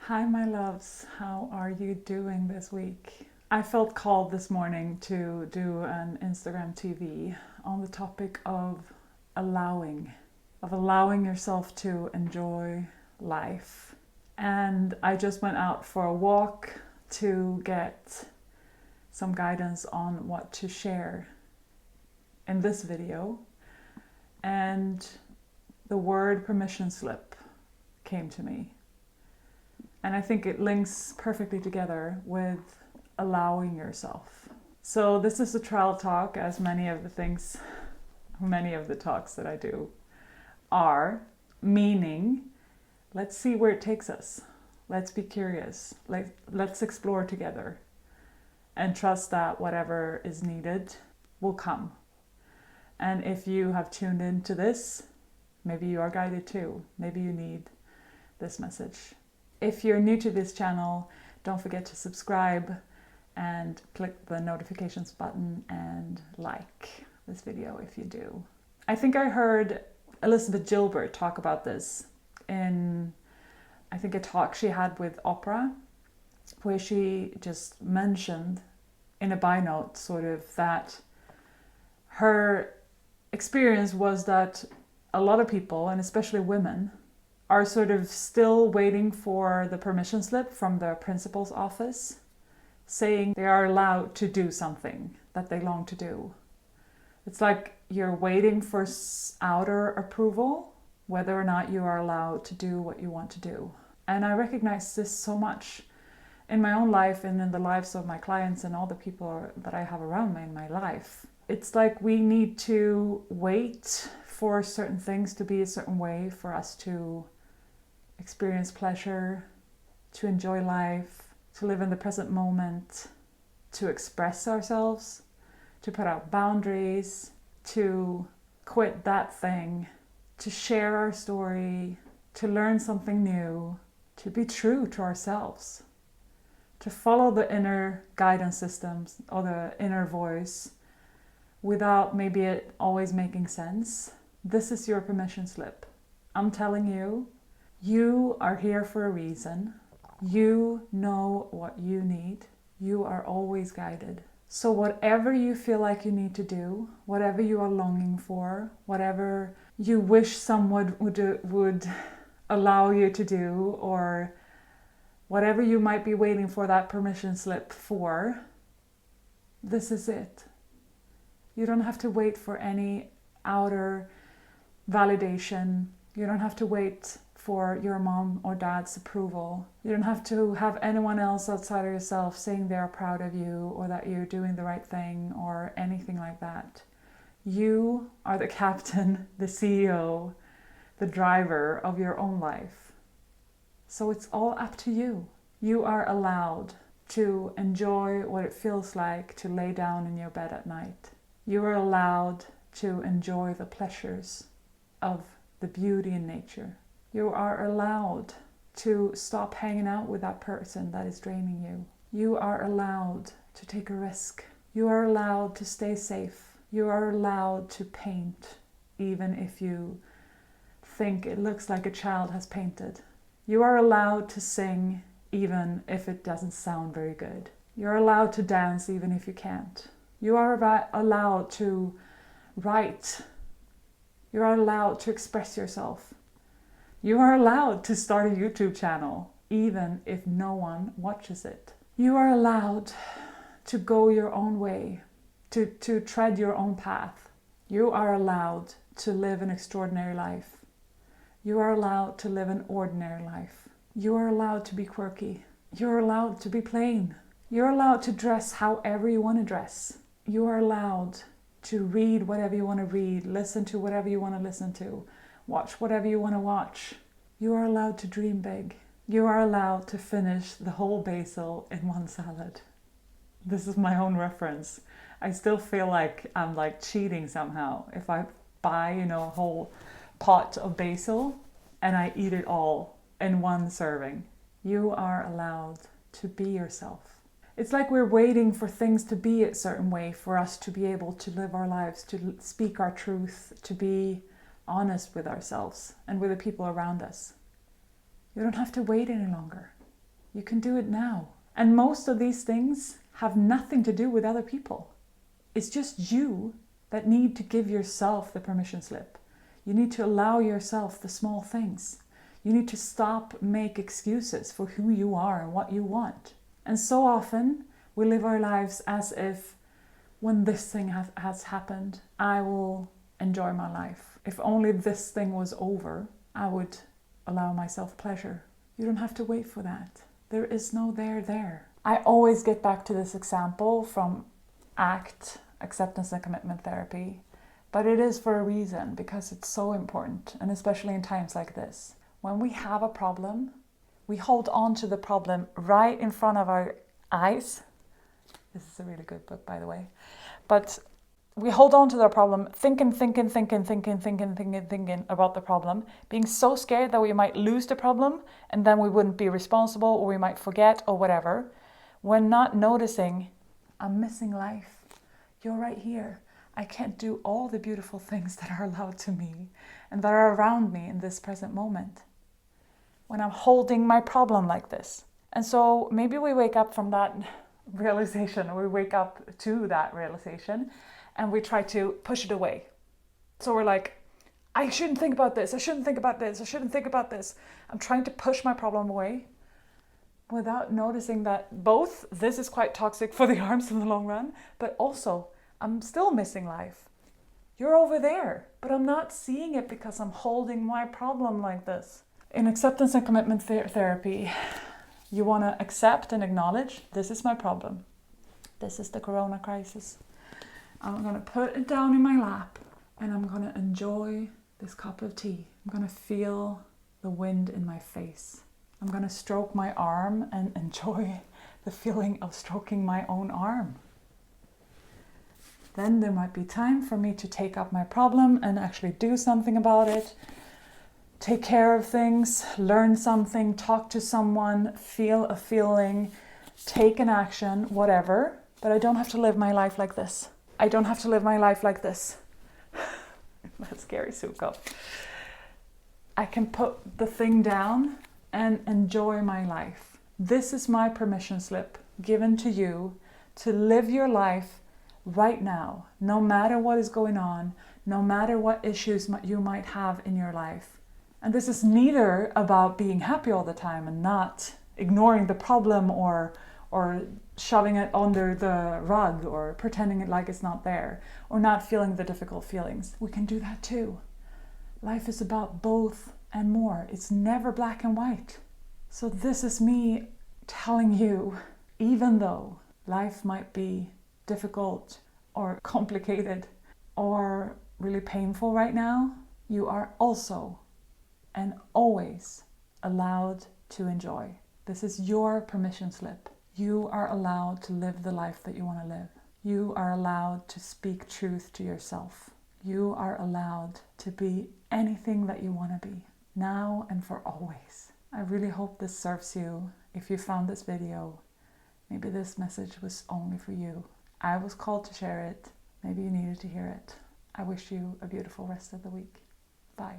Hi, my loves. How are you doing this week? I felt called this morning to do an Instagram TV on the topic allowing, of allowing yourself to enjoy life. And I just went out for a walk to get some guidance on what to share in this video. And the word permission slip came to me. And I think it links perfectly together with allowing yourself. So this is a trial talk, as many of the talks that I do are, meaning let's see where it takes us. Let's be curious. Let's explore together and trust that whatever is needed will come. And if you have tuned into this, maybe you are guided too. Maybe you need this message. If you're new to this channel, don't forget to subscribe and click the notifications button and like this video if you do. I think I heard Elizabeth Gilbert talk about this in, I think, a talk she had with Oprah, where she just mentioned in a by note sort of that her experience was that a lot of people, and especially women, are sort of still waiting for the permission slip from the principal's office saying they are allowed to do something that they long to do. It's like you're waiting for outer approval, whether or not you are allowed to do what you want to do. And I recognize this so much in my own life and in the lives of my clients and all the people that I have around me in my life. It's like we need to wait for certain things to be a certain way for us to experience pleasure, to enjoy life, to live in the present moment, to express ourselves, to put out boundaries, to quit that thing, to share our story, to learn something new, to be true to ourselves, to follow the inner guidance systems or the inner voice without maybe it always making sense. This is your permission slip. I'm telling you, you are here for a reason. You know what you need. You are always guided. So whatever you feel like you need to do, whatever you are longing for, whatever you wish someone would allow you to do, or whatever you might be waiting for that permission slip for, this is it. You don't have to wait for any outer validation. You don't have to wait for your mom or dad's approval. You don't have to have anyone else outside of yourself saying they're proud of you or that you're doing the right thing or anything like that. You are the captain, the CEO, the driver of your own life. So it's all up to you. You are allowed to enjoy what it feels like to lay down in your bed at night. You are allowed to enjoy the pleasures of the beauty in nature. You are allowed to stop hanging out with that person that is draining you. You are allowed to take a risk. You are allowed to stay safe. You are allowed to paint, even if you think it looks like a child has painted. You are allowed to sing, even if it doesn't sound very good. You're allowed to dance, even if you can't. You are allowed to write. You are allowed to express yourself. You are allowed to start a YouTube channel, even if no one watches it. You are allowed to go your own way, to tread your own path. You are allowed to live an extraordinary life. You are allowed to live an ordinary life. You are allowed to be quirky. You're allowed to be plain. You're allowed to dress however you want to dress. You are allowed to read whatever you want to read, listen to whatever you want to listen to, watch whatever you want to watch. You are allowed to dream big. You are allowed to finish the whole basil in one salad. This is my own reference. I still feel like I'm like cheating somehow if I buy, a whole pot of basil and I eat it all in one serving. You are allowed to be yourself. It's like we're waiting for things to be a certain way for us to be able to live our lives, to speak our truth, to be honest with ourselves and with the people around us. You don't have to wait any longer. You can do it now. And most of these things have nothing to do with other people. It's just you that need to give yourself the permission slip. You need to allow yourself the small things. You need to stop make excuses for who you are and what you want. And so often we live our lives as if when this thing has happened, I will enjoy my life. If only this thing was over, I would allow myself pleasure. You don't have to wait for that. There is no there. I always get back to this example from ACT, Acceptance and Commitment Therapy, but it is for a reason, because it's so important, and especially in times like this. When we have a problem, we hold on to the problem right in front of our eyes. This is a really good book, by the way. But we hold on to the problem, thinking about the problem, being so scared that we might lose the problem and then we wouldn't be responsible, or we might forget, or whatever. We're not noticing, I'm missing life. You're right here. I can't do all the beautiful things that are allowed to me and that are around me in this present moment when I'm holding my problem like this. And so maybe we wake up from that realization, or we wake up to that realization, and we try to push it away. So we're like, I shouldn't think about this. I shouldn't think about this. I shouldn't think about this. I'm trying to push my problem away without noticing that both this is quite toxic for the arms in the long run, but also I'm still missing life. You're over there, but I'm not seeing it because I'm holding my problem like this. In acceptance and commitment therapy, you want to accept and acknowledge, this is my problem. This is the corona crisis. I'm going to put it down in my lap and I'm going to enjoy this cup of tea. I'm going to feel the wind in my face. I'm going to stroke my arm and enjoy the feeling of stroking my own arm. Then there might be time for me to take up my problem and actually do something about it. Take care of things, learn something, talk to someone, feel a feeling, take an action, whatever. But I don't have to live my life like this. I don't have to live my life like this. That's scary, Suko. I can put the thing down and enjoy my life. This is my permission slip given to you to live your life right now, no matter what is going on, no matter what issues you might have in your life. And this is neither about being happy all the time and not ignoring the problem or shoving it under the rug or pretending it like it's not there, or not feeling the difficult feelings. We can do that too. Life is about both and more. It's never black and white. So this is me telling you, even though life might be difficult or complicated or really painful right now, you are also and always allowed to enjoy. This is your permission slip. You are allowed to live the life that you want to live. You are allowed to speak truth to yourself. You are allowed to be anything that you want to be, now and for always. I really hope this serves you. If you found this video, maybe this message was only for you. I was called to share it. Maybe you needed to hear it. I wish you a beautiful rest of the week. Bye.